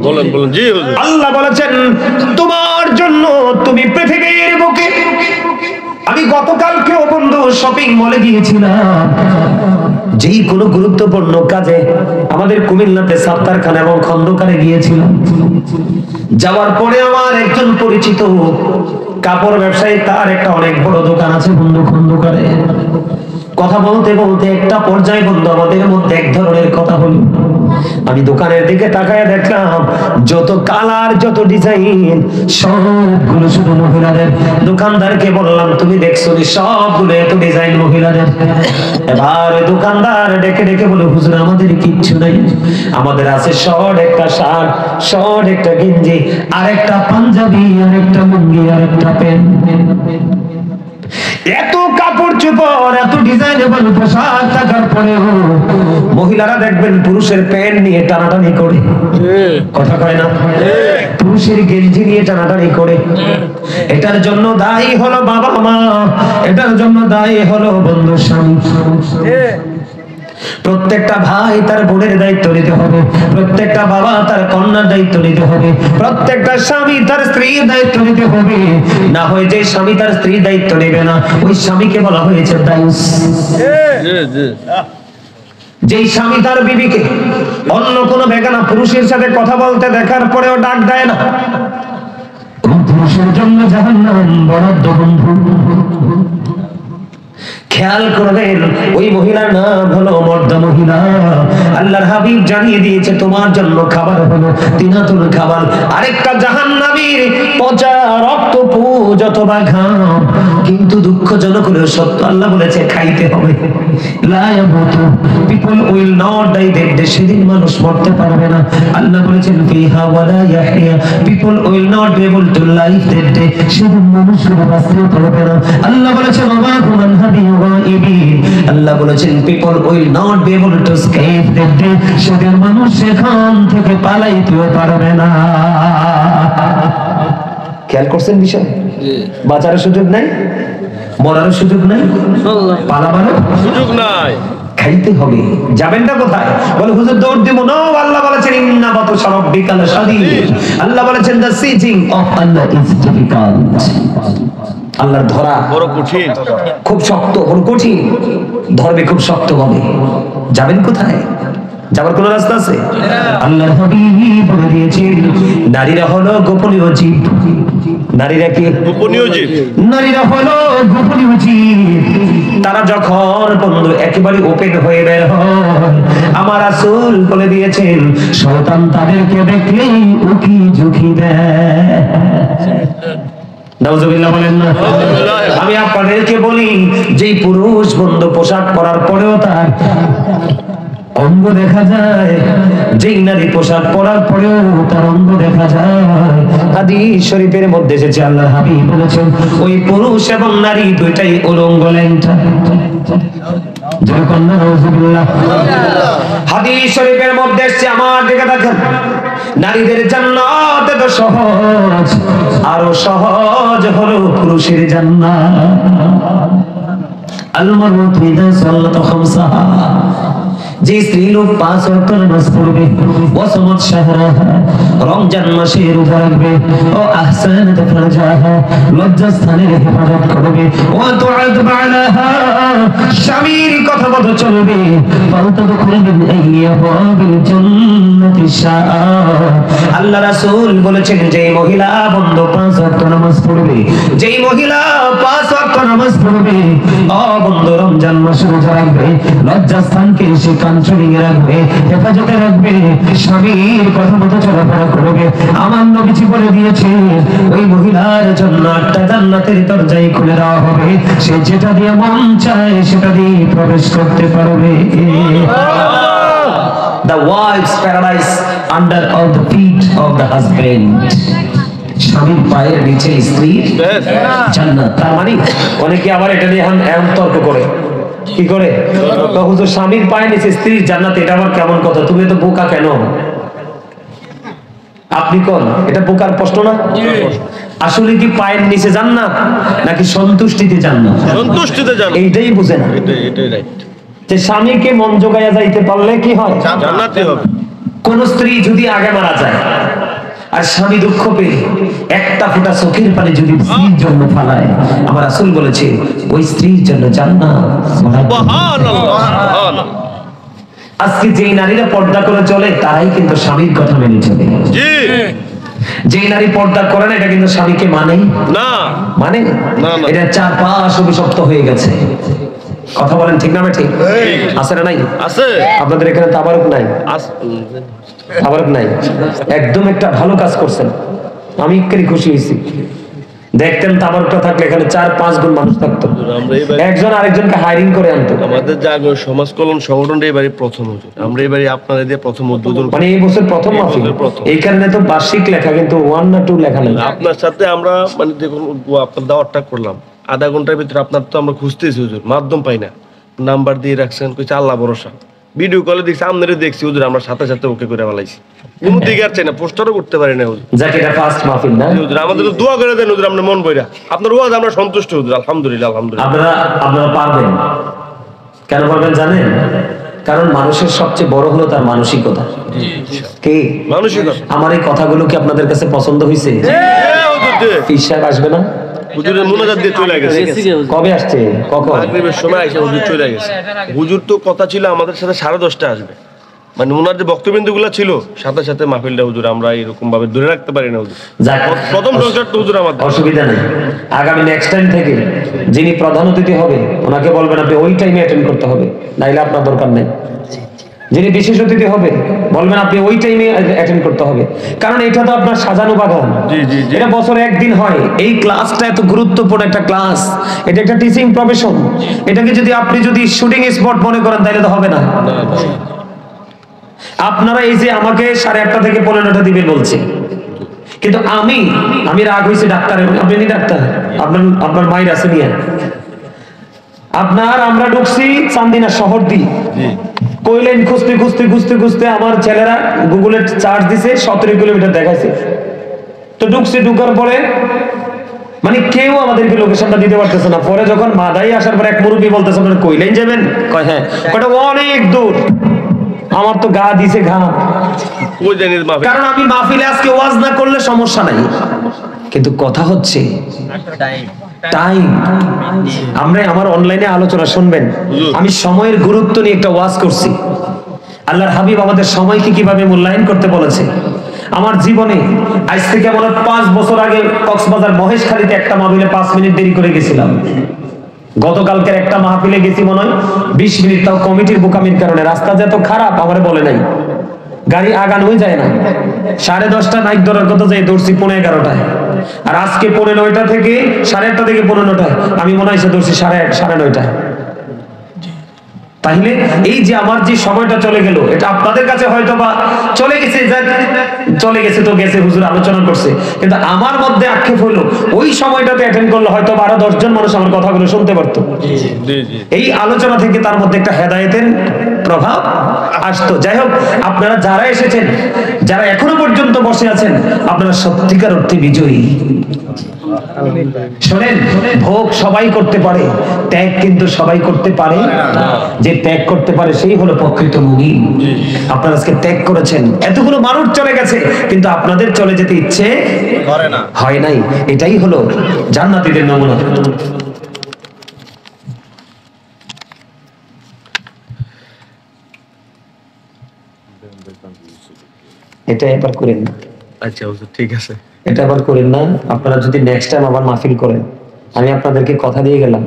বলেন বলেন জি হুজুর। আল্লাহ বলেছেন তোমার জন্য তুমি পৃথিবীর বুকে আমি গতকালকেও বন্ধু শপিং মলে গিয়েছিলাম, যেই কোনো গুরুত্বপূর্ণ কাজে আমাদের কুমিল্লাতে সাত্তারখানা এবং খন্দকারে গিয়েছিলাম। যাওয়ার পরে আমার একজন পরিচিত কাপড় ব্যবসায়ী, তার একটা অনেক বড় দোকান আছে বন্ধু খন্দকারে। কথা বলতে বলতে একটা পর্যায়ে বন্ধু আমাদের মধ্যে এক ধরনের কথা হলো। আমি দোকানের দিকে তাকায় দেখলাম যত কালার যত ডিজাইন সবগুলো শুধু মহিলাদের। দোকানদারকে বললাম তুমি দেখছো সবগুলো এত ডিজাইন মহিলাদের। এবার ওই দোকানদার ডেকে ডেকে বলে হুজুর আমাদের কিচ্ছু নাই, আমাদের আছে শর্ট একটা শার্ট, শর্ট একটা গেঞ্জি, আর একটা পাঞ্জাবি, আর একটা লুঙ্গি, আর একটা প্যান্ট। এত কাপড় চোপড় এত ডিজাইনেবল পোশাক থাকার পরেও মহিলারা দেখবেন পুরুষের প্যান্ট নিয়ে টানাটানি করে, কথা কয় না, পুরুষের গেঞ্জি নিয়ে টানাটানি করে। এটার জন্য দায়ী হলো বাবা মা, এটার জন্য দায়ী হলো বন্ধু স্বামী। প্রত্যেকটা ভাই তার বোনের দায়িত্ব নিতে হবে, প্রত্যেকটা বাবা তার কন্যার দায়িত্ব নিতে হবে, প্রত্যেকটা স্বামী তার স্ত্রীর দায়িত্ব নিতে হবে। না হয় যে স্বামী তার স্ত্রীর দায়িত্ব নেবে না ওই স্বামীকে বলা হয়েছে দায়ুস। যেই স্বামী তার বিবিকে অন্য কোনো বেগানা পুরুষের সাথে কথা বলতে দেখার পরেও ডাক দেয় না, পুরুষের জন্য জাহান্নাম বরাদ্দ বন্ধু। খেয়াল করবেন ওই মহিলার নাম হলো মর্দা মহিলা। আল্লাহর হাবিব জানিয়ে দিয়েছে তোমার জন্য খাবার হলো তিনাতুল খাবার, আরেকটা জাহান্নামীর পচা রক্ত পুজ অথবা ঘাম। কিন্তু দুঃখজনক হলেও সত্য, আল্লাহ বলেছে খাইতে হবে। লা ইয়ামুতু people will not die that day, সেদিন মানুষ মরতে পারবে না। আল্লাহ বলেছেন ফিহা ওয়ালা ইয়াহইয়া people will not be able to live that day, সেদিন মানুষ বাঁচতে পারবে না। আল্লাহ বলেছেন ওয়া মান হাবি আল্লাহ বলেছেন people will not be able to escape that day, সেদিন মানুষ সেখান থেকে পালাইতেও পারবে না। খেয়াল করছেন বিষয়? বাঁচার সুযোগ নাই, মরার সুযোগ নাই, পালাবারও সুযোগ নাই, খাইতে হবে। যাবেন না কোথায়? বলে হুজুর দৌড় দিব না। আল্লাহ বলেছেন ইন্না বাতশা রাব্বিকা লাশাদীদ। আল্লাহ বলেছেন the seizing of Allah is difficult. আল্লাহর ধরা বড় কঠিন, খুব শক্ত, বড় কঠিন, ধরবে খুব শক্ত হবে। যাবেন কোথায়? যাবার কোন রাস্তা আছে? আল্লাহর হাবিব বলে দিয়েছেন নারীরা হলো গোপনীয় জীব। নারীরা কি গোপনীয় জীব? নারীরা হলো গোপনীয় জীব। তারা যখন বন্ধু একেবারে ওপেন হয়ে বের হয়, আমার রাসূল বলে দিয়েছেন শয়তান তাদেরকে দেখলেই উকি ঝুঁকি দেয়। নাউজুবিল্লাহ বলেন না। আমি আপনাদেরকে বলি যেই পুরুষ বন্ধু পোশাক পরার পরেও তার অঙ্গ দেখা যায়, যেই নারী পোশাক পরার পরেও তার অঙ্গ দেখা যায়, হাদিস শরীফের মধ্যে এসেছে আল্লাহর হাবিব বলেছেন ওই পুরুষ এবং নারী দুইটাই উলঙ্গ ল্যাংটা। যেরকম নাউজুবিল্লাহ। হাদিস শরীফের মধ্যে এসেছে, আমার দিকে দেখেন, নারীদের জান্নাত এত সহজ, আরো সহজ হলো পুরুষের জান্নাত। আল মারউতু ইযা সাল্লাত খামসাহা, যে স্ত্রী লোক 5 ওয়াক্ত নামাজ পড়বে, ওয়াসামাত শাহরাহা, রমজান মাসে রোজা রাখবে, ও আহসানাত ফারজাহা, লজ্জাস্থানের হেফাজত করবে, ওয়া তুআদ বালাহা, স্বামীর কথা মতো চলবে, ফালতাদখুল মিন আইয়াবিল জান্নাতি শাআ। আল্লাহ রাসূল বলেছেন যেই মহিলা বন্ধু 5 ওয়াক্ত নামাজ পড়বে, যেই মহিলা 5 ওয়াক্ত নামাজ পড়বে, ও বন্ধু রমজান মাসে রোজা রাখবে, লজ্জাস্থানকে সে কাঞ্চনে রাখবে, হেফাজতে রাখবে, স্বামীর কথা মতো চলাফেরা করবে, আমার নবীজি বলে দিয়েছে ওই মহিলার জন্য 8টা জান্নাতের দরজাই খুলে দেওয়া হবে, সে যেটা দিয়ে মন চায় সেটা দিয়ে প্রবেশ করতে পারবে। The wife's paradise under all the feet of the husband. স্বামীর পায়ের নিচে স্ত্রীর জান্নাত। তার মানে অনেকে আবার এটা নিয়ে এখন তর্ক করে, কি করে? হুজুর স্বামীর পায়ে নিচে স্ত্রীর জান্নাত, এটা আবার কেমন কথা? তুমি তো বোকা কেন? আপনি কোন? এটা বোকার প্রশ্ন না? আসলে কি পায়ের নিচে জান্নাত নাকি সন্তুষ্টিতে জান্নাত? সন্তুষ্টিতে জান্নাত, এইটাই বুঝে না। এটাই রাইট। যে স্বামীকে মন জোগাইয়া যাইতে পারলে কি হয়? জান্নাতই হবে। কোন স্ত্রী যদি আগে মারা যায় আর স্বামী দুঃখ পেয়ে একটা ফোঁটা চোখের পানি যদি স্ত্রীর জন্য ফালায়, আমার রাসূল বলেছে ওই স্ত্রীর জন্য জান্নাত। সুবহানাল্লাহ, সুবহানাল্লাহ। আজকে যেই নারীরা পর্দা করে চলে তারাই কিন্তু স্বামীর কথা মেনে চলে। জি, যেই নারী পর্দা করে না এটা কিন্তু স্বামীকে মানেই না, মানে না, না। এটা চারপাশ অভিশপ্ত হয়ে গেছে। কথা বলেন ঠিক না? ঠিক আছে না? নাই আছে, আপনাদের এখানে তাবারক নাই? আছে। তাবারক নাই, একদম একটা ভালো কাজ করছেন, আমি এক্ষুনি খুশি হয়েছি। দেখতেন তাবারকটা থাকলে এখানে 4-5 গুণ মানুষ থাকতো, আমরা এবারে একজন আরেকজনকে হায়ারিং করে আনতো। আমাদের জাগো সমাজ কল্যাণ সংগঠনটা এবারে প্রথম হুজুর, আমরা এবারে আপনাদের দিয়ে প্রথম উদ্বোধন মানে এই বছর প্রথম এই মাহফিল, বছর প্রথম। এই কারণে তো বার্ষিক লেখা কিন্তু 1 না 2 লেখা নেই। আপনার সাথে আমরা মানে দেখুন আপনার দাওয়াতটা করলাম, আধা ঘন্টার ভিতরে আপনার তো আমরা খুঁজতেছি হুজুর, মাধ্যম পাই না, নাম্বার দিয়ে রাখছেন, কইছে আল্লাহ ভরসা। ভিডিও কলে দেখছি, আপনারে দেখছি হুজুর, আমরা সাথে সাথে ওকে করে ফেলাইছি। কোনো দিকে আর চাই না, পোস্টারও করতে পারি না হুজুর। যাকে এটা ফার্স্ট মাহফিল না, জি হুজুর, আমাদের দোয়া করে দেন হুজুর, আমরা মন বইরা আপনার ওয়াজ আমরা সন্তুষ্ট হুজুর, আলহামদুলিল্লাহ, আলহামদুলিল্লাহ। আপনারা পারবেন। কেন পারবেন জানেন? কারণ মানুষের সবচেয়ে বড় হলো তার মানসিকতা। কি মানসিকতা। আমার এই কথাগুলো কি আপনাদের কাছে পছন্দ হয়েছে? হুজুর যে পীর সাহেব আসবে না? হুজুরের মুনাজাত দিয়ে চলে গেছে, কবে আসছে? কখন? মাগরিবের সময় আইসা হুজুর চলে গেছে। হুজুর তো কথা ছিল আমাদের সাথে 10:30 আসবে, মানে ওনার যে বক্তব্যগুলো ছিল সাথে সাথে মাহফিলটা হুজুর আমরা এরকম ভাবে ধরে রাখতে পারি না হুজুর। যাক, প্রথম সংসার তো হুজুর আমাদের। অসুবিধা নেই, আগামী নেক্সট টাইম থেকে যিনি প্রধান অতিথি হবে ওনাকে বলবেন আপনি ওই টাইমে অ্যাটেন্ড করতে হবে, নাইলে আপনার দরকার নেই। যিনি বিশেষ অতিথি হবে বলবেন আপনি ওই টাইমে অ্যাটেন্ড করতে হবে, কারণ এটা তো আপনার সাজানো বাগান। জি, জি, জি। এটা বছরে একদিন হয়। এই ক্লাসটা এত গুরুত্বপূর্ণ একটা ক্লাস, এটা একটা টিচিং প্রফেশন। এটাকে যদি আপনি শুটিং স্পট মনে করেন তাহলে তো হবে না। আপনারা এই যে আমাকে 8:30 থেকে 15টা দিবেন বলছে, কিন্তু আমি রাগ হয়েছে ডাক্তার, আপনি নি ডাক্তার, আপনার মায়ের আছে নিয়ে আমরা ঢুকছি চান্দিনা শহর দি, কইলেন খুঁজতে খুঁজতে খুঁজতে খুঁজতে আমার ছেলেরা গুগলে চার্জ দিছে 17 কিলোমিটার দেখাইছে। তো ঢুকার পরে মানে কেউ আমাদেরকে লোকেশনটা দিতে পারতেছে না। পরে যখন মাদাই আসার পর এক মুরব্বী বলতেছে আপনারা কইলেন যাবেন, কয় হ্যাঁ, কয়টা অনেক দূর। আমার তো গা দিছে ঘাম, ওই জানিস মাহফিল। কারণ আমি মাহফিলে আজকে ওয়াজ না করলে সমস্যা নাই, কিন্তু কথা হচ্ছে টাইম। আমার অনলাইনে আলোচনা শুনবেন, আমি সময়ের গুরুত্ব নিয়ে একটা ওয়াজ করছি। আল্লাহর হাবিব আমাদের সময়কে কিভাবে মূল্যায়ন করতে বলেছে। আমার জীবনে আজ থেকে মনে 5 বছর আগে কক্সবাজার মহেশখালীতে একটা মাহফিলে 5 মিনিট দেরি করে গেছিলাম। গতকালকের একটা মাহফিলে গেছি মনে হয় 20 মিনিট, তাও কমিটির বোকামির কারণে। রাস্তা যে এত খারাপ আমারে বলে নাই, গাড়ি আগানোই যায় না। 10:30 নাইট ধরার কথা, যাই দৌড়ছি 11:30টায়। আর আজকে 9:30 থেকে 8:30 থেকে 9:30টায় আমি মনে হয় দৌড়ছি 9:30টায়। তাহলে এই যে আমার যে সময়টা চলে গেল, এটা আপনাদের কাছে হয়তো বা চলে গেছে তো গেছে, হুজুর আলোচনা করছে, কিন্তু আমার মধ্যে আক্ষেপ হলো ওই সময়টাতে অ্যাটেন্ড করলে হয়তো আরো 10 জন মানুষ আমার কথাগুলো শুনতে পারতো। এই আলোচনা থেকে তার মধ্যে একটা হেদায়েতের প্রভাব আসতো। যাই হোক, আপনারা যারা এসেছেন, যারা এখনো পর্যন্ত বসে আছেন, আপনারা সত্যিকার অর্থে বিজয়ী। শোনেন, ভোগ সবাই করতে পারে, ত্যাগ কিন্তু সবাই করতে পারে। যে ত্যাগ করতে পারে সেই হলো প্রকৃত মুমিন। আপনারা আজকে ত্যাগ করেছেন, এতগুলো মানুষ চলে গেছে, কিন্তু আপনাদের চলে যেতে ইচ্ছে করে না, হয় নাই। এটাই হলো জান্নাতীদের নমুনা। এটা এবার করেন না। আচ্ছা ঠিক আছে, এটা আবার করেন না। আপনারা যদি নেক্সট টাইম আবার মাহফিল করেন, আমি আপনাদেরকে কথা দিয়ে গেলাম,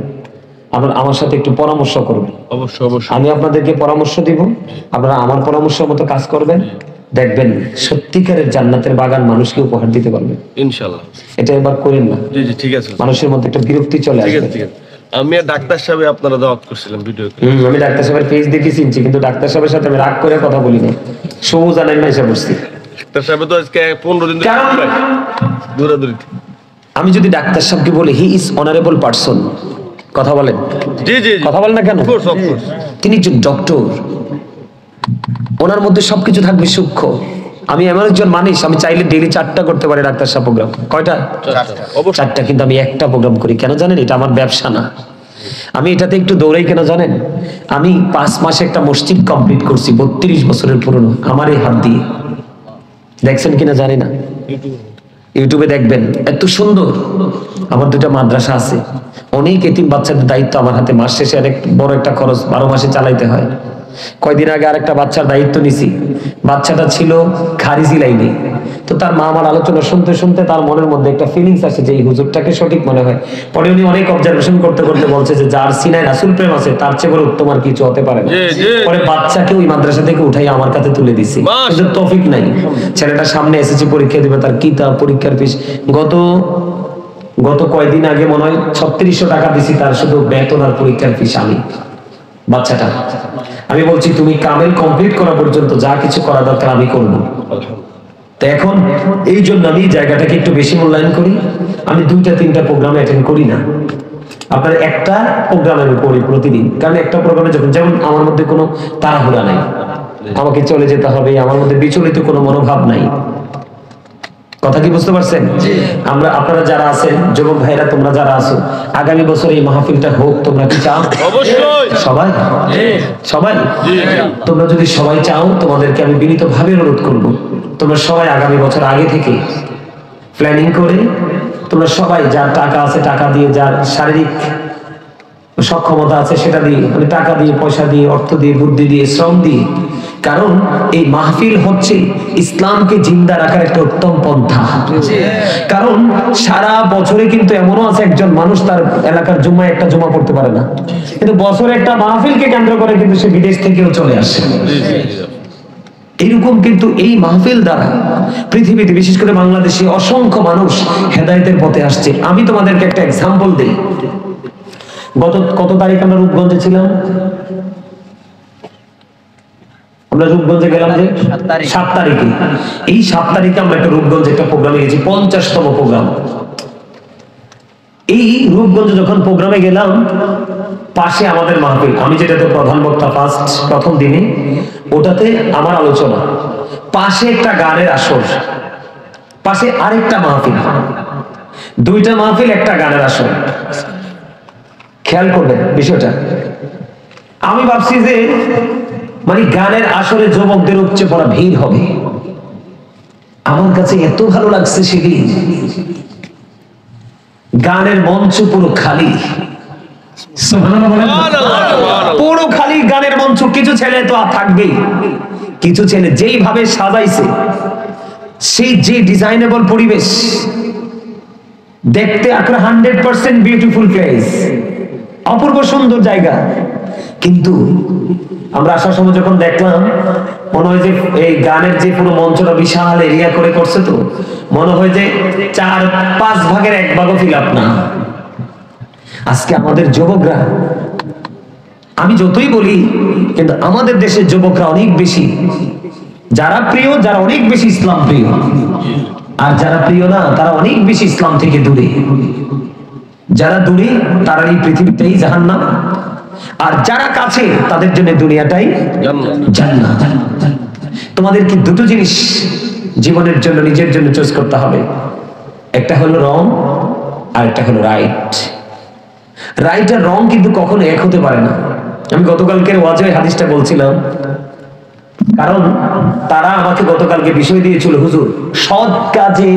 আপনারা আমার সাথে একটু পরামর্শ করবেন। অবশ্যই অবশ্যই। আমি আপনাদেরকে পরামর্শ দিব, আপনারা আমার পরামর্শ মতো কাজ করবেন, দেখবেন সত্যিকারের জান্নাতের বাগান মানুষকে উপহার দিতে পারবেন ইনশাআল্লাহ। এটা এবার করেন না। জি জি ঠিক আছে, মানুষের মধ্যে একটা বিরক্তি চলে ঠিক আসবে। আছে ঠিক আছে। আমি আর ডাক্তার সাহেব আপনারা দাওয়াত করছিলাম ভিডিও করে। আমি ডাক্তার সাহেবের পেজ দেখে চিনছি, কিন্তু ডাক্তার সাহেবের সাথে আমি রাগ করে কথা বলি না, সবুজ আনাই না এসে বসছি। ডাক্তার সাহেব তো আজকে 15 দিন কারণ দূরাদূরি। আমি যদি ডাক্তার সাহেবকে বলি হি ইজ অনারেবল পারসন, কথা বলেন, জি জি কথা বলেন না কেন? তিনি একজন ডক্টর, ওনার মধ্যে সবকিছু থাকবে সূক্ষ্ম। আমি এমন একজন মানুষ, আমি চাইলে ডেইলি 4টা করতে পারি ডাক্তার সাহেব প্রোগ্রাম। কয়টা? 4টা। কিন্তু আমি একটা প্রোগ্রাম করি কেন জানেন? এটা আমার ব্যবসা না। আমি এটাতে একটু দৌড়াই কেন জানেন? আমি 5 মাসে একটা মসজিদ কমপ্লিট করছি, 32 বছরের পুরনো, আমার এই হাত দিয়ে। দেখছেন কিনা জানি না, ইউটিউবে দেখবেন, এত সুন্দর। আমার 2টা মাদ্রাসা আছে, অনেক এতিম বাচ্চাদের দায়িত্ব আমার হাতে, মাস শেষে অনেক বড় একটা খরচ 12 মাসে চালাইতে হয়। কয়দিন আগে আরেকটা বাচ্চার দায়িত্ব নিছি, বাচ্চাটা ছিল খারিজি লাইনে। তো তার মা আমার আলোচনা শুনতে শুনতে তার মনের মধ্যে একটা ফিলিংস আসে যে এই হুজুরটাকে সঠিক মনে হয়। পরে উনি অনেক অবজারভেশন করতে করতে বলছে যে যার সিনায় রাসূল প্রেম আছে তার চেয়ে বড় উত্তম আর কিছু হতে পারে না। পরে বাচ্চাকে ওই মাদ্রাসা থেকে উঠাই আমার কাছে তুলে দিছি, কিন্তু তৌফিক নাই। ছেলেটা সামনে এসএসসি পরীক্ষা দিবে, তার কিতাব, পরীক্ষার ফিস গত কয়েকদিন আগে মনে হয় 3600 টাকা দিছি তার শুধু বেতন আর পরীক্ষার ফিস। আমি বাচ্চাটা, আমি বলছি তুমি কামেল কমপ্লিট করা পর্যন্ত যা কিছু করা দরকার আমি করবো। তো এখন এই জন্য আমি জায়গাটাকে একটু বেশি মূল্যায়ন করি। আমি 2টা-3টা প্রোগ্রামে অ্যাটেন্ড করি না, আপনার একটা প্রোগ্রামে আমি করি প্রতিদিন। কারণ একটা প্রোগ্রামে যখন, যেমন আমার মধ্যে কোনো তাড়াহুড়া নাই, আমাকে চলে যেতে হবে, আমার মধ্যে বিচলিত কোনো মনোভাব নাই। কথা কি বুঝতে পারছেন? আমরা, আপনারা যারা আছেন, যুবক ভাইরা তোমরা যারা আছো, আগামী বছর এই মাহফিলটা হোক, তোমরা কি চাও? অবশ্যই। সবাই সবাই তোমরা যদি সবাই চাও, তোমাদেরকে আমি বিনীতভাবে অনুরোধ করব, তোমরা সবাই আগামী বছর আগে থেকে প্ল্যানিং করে, তোমরা সবাই যার টাকা আছে টাকা দিয়ে, যার শারীরিক সক্ষমতা আছে সেটা দিয়ে, মানে টাকা দিয়ে, পয়সা দিয়ে, অর্থ দিয়ে, বুদ্ধি দিয়ে, শ্রম দিয়ে। কারণ এই মাহফিল হচ্ছে ইসলামকে জিন্দা রাখার একটা উত্তম পন্থা। কারণ সারা বছরে কিন্তু এমনও আছে একজন মানুষ তার এলাকার জুম্মায় একটা জুমা পড়তে পারে না, কিন্তু বছরে একটা মাহফিলকে কেন্দ্র করে কিন্তু সে বিদেশ থেকেও চলে আসে। এইরকম কিন্তু এই মাহফিল দ্বারা পৃথিবীতে, বিশেষ করে বাংলাদেশে অসংখ্য মানুষ হেদায়েতের পথে আসছে। আমি তোমাদেরকে একটা এক্সাম্পল দিই। কত তারিখ আমরা রূপগঞ্জে ছিলাম? আমরা রূপগঞ্জে গেলাম যে 7 তারিখে। এই 7 তারিখে আমরা একটা রূপগঞ্জে একটা প্রোগ্রামে গেছি, 50তম প্রোগ্রাম। এই রূপগঞ্জে যখন প্রোগ্রামে গেলাম, পাশে আমাদের মাহফিল, আমি যেটাতে প্রধান বক্তা প্রথম দিনে, ওটাতে আমার আলোচনা, পাশে একটা গানের আসর, পাশে আরেকটা মাহফিল, 2টা মাহফিল, একটা গানের আসর। খেয়াল করবেন বিষয়টা। আমি ভাবছি যে মানে গানের আসরে যুবকদের উপচে পড়া ভিড় হবে। আমার কাছে এত ভালো লাগছে সেদিন, গানের মঞ্চ পুরো খালি, পুরো খালি গানের মঞ্চ। কিছু ছেলে তো থাকবেই, কিছু ছেলে যেইভাবে সাজাইছে, সেই যে ডিজাইনেবল পরিবেশ, দেখতে 100% বিউটিফুল প্লেস, অপূর্ব সুন্দর জায়গা। কিন্তু আমরা আসার সময় যখন দেখলাম, মনে হয় যে এই গানের যে পুরো মঞ্চটা বিশাল এরিয়া করে করছে, তো মনে হয় যে 4-5 ভাগের 1 ভাগও ফিল আপ না। আজকে আমাদের যুবকরা, আমি যতই বলি, কিন্তু আমাদের দেশের যুবকরা অনেক বেশি, যারা প্রিয়, যারা অনেক বেশি ইসলাম প্রিয়, আর যারা প্রিয় না তারা অনেক বেশি ইসলাম থেকে দূরে। যারা দূরে তারা এই পৃথিবীতেই জাহান্নাম, আর যারা কাছে তাদের জন্য দুনিয়াটাই জান্নাত। তোমাদেরকে 2টো জিনিস জীবনের জন্য, নিজের জন্য চয়েস করতে হবে। একটা হলো রং, আর একটা হলো রাইট। রাইট আর রং কিন্তু কখনো এক হতে পারে না। আমি গতকালকের ওয়াজে হাদিসটা বলছিলাম, কারণ তারা আমাকে গতকালকে বিষয় দিয়েছিল, হুজুর সৎ কাজে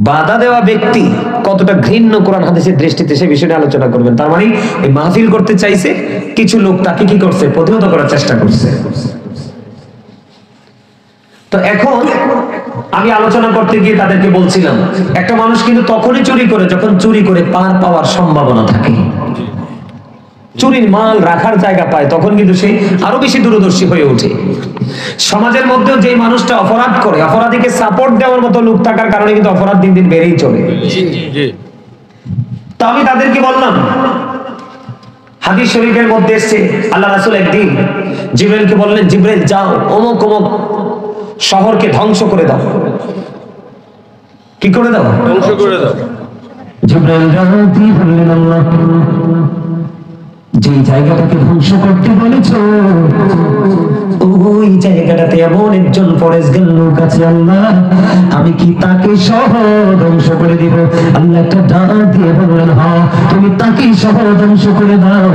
বাধা দেওয়া ব্যক্তি কতটা ঘৃণ্য কোরআন হাদিসের দৃষ্টিতে, সে বিষয়ে আলোচনা করবেন। তার মানে এই মাহফিল করতে চাইছে, কিছু লোক তাকে কি করছে, প্রতিহত করার চেষ্টা করছে। তো এখন আমি আলোচনা করতে গিয়ে তাদেরকে বলছিলাম, একটা মানুষ কিন্তু তখনই চুরি করে যখন চুরি করে পার পাওয়ার সম্ভাবনা থাকে। চুরির মাল রাখার জায়গা পায়, তখন কিন্তু সে আরো বেশি দূরদর্শী হয়ে ওঠে। সমাজের মধ্যেও যে মানুষটা অপরাধ করে, অপরাধীকে সাপোর্ট দেওয়ার মতো লোক থাকার কারণে কিন্তু অপরাধ দিন দিন বেড়েই চলে। তো আমি তাদেরকে বললাম, হাদিস শরীফের মধ্যে এসেছে, আল্লাহ রাসূল একদিন জিবরাইলকে বললেন, জিবরাইল যাও অমুক অমুক শহরকে ধ্বংস করে দাও। কি করে দাও? ধ্বংস করে দাও। জিবরাইল ডাক দিয়ে বললেন, আল্লাহ যে জায়গাটাকে ধ্বংস করতে বলেছো ওই জায়গাটাতে এমন একজন ফরেস্টগার্ড লোক আছে আল্লাহ, আমি কি তাকে সহ ধ্বংস করে দিব? আল্লাহ একটা ডাক দিয়ে বললেন, হ্যাঁ তুমি তাকে সহ ধ্বংস করে দাও।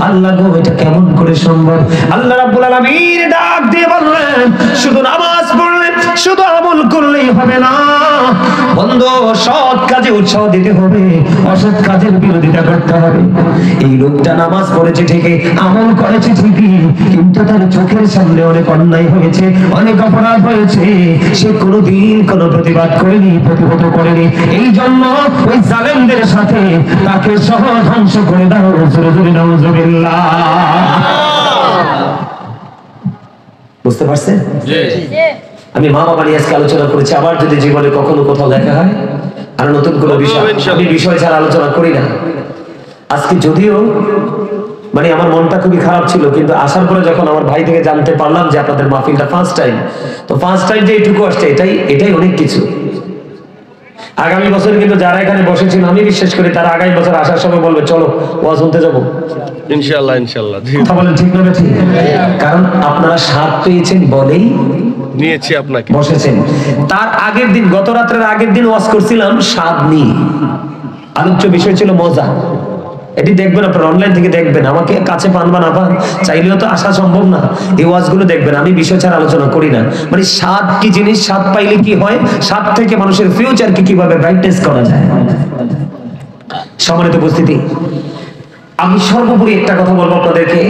আল্লাহ গো, এটা কেমন করে সম্ভব? আল্লাহ রাব্বুল আলামিন ডাক দিয়ে বললেন, শুধু নামাজ পড়লে, শুধু আমল করলেই হবে না বন্ধু, সৎ কাজে উৎসাহ দিতে হবে, অসৎ কাজের বিরোধিতা করতে হবে। এই লোকটা নামাজ পড়েছে ঠিকই, আমল করেছে ঠিকই, কিন্তু তার চোখের সামনে অনেক অন্যায় হয়েছে, অনেক অপরাধ হয়েছে, সে কোনোদিন কোনো প্রতিবাদ করেনি, প্রতিহত করেনি। এই জন্য ওই জালেমদের সাথে তাকে সহ ধ্বংস করে দাও। জোরে জোরে নাউজুবিল্লাহ। বুঝতে পারছেন? আমি মা বাবা নিয়ে আজকে আলোচনা করেছি, আবার যদি জীবনে কখনো কোথাও দেখা হয় আর নতুন কোনো বিষয়, আমি বিষয় ছাড়া আলোচনা করি না। আজকে যদিও মানে আমার মনটা খুবই খারাপ ছিল, কিন্তু আসার পরে যখন আমার ভাই থেকে জানতে পারলাম যে আপনাদের মাহফিলটা ফার্স্ট টাইম, তো ফার্স্ট টাইম যে এইটুকু আসছে এটাই অনেক কিছু। আগামী বছর কিন্তু যারা এখানে বসেছিল আমি বিশ্বাস করি তারা আগামী বছর আসার সময় বলবে চলো ওয়াজ শুনতে যাবো। ইনশাআল্লাহ ইনশাআল্লাহ। কথা বলেন ঠিক না ঠিক? কারণ আপনারা স্বাদ পেয়েছেন বলেই নিয়েছি আপনাকে, বসেছেন। তার আগের দিন, গত রাত্রের আগের দিন ওয়াজ করছিলাম স্বাদ নিয়ে, আলোচ্য বিষয় ছিল মজা। এটি দেখবেন আপনারা, অনলাইন থেকে দেখবেন, আমাকে কাছে পান বা না পান, চাইলেও তো আসা সম্ভব না। এই ওয়াজগুলো দেখবেন, আমি বিষয় ছাড়া আলোচনা করি না। মানে স্বাদ কি জিনিস, স্বাদ পাইলে কি হয়, স্বাদ থেকে মানুষের ফিউচারকে কিভাবে ব্রাইটনেস করা যায়। সম্মানিত উপস্থিতি, আমি সর্বোপরি একটা কথা বলবো আপনাদেরকে,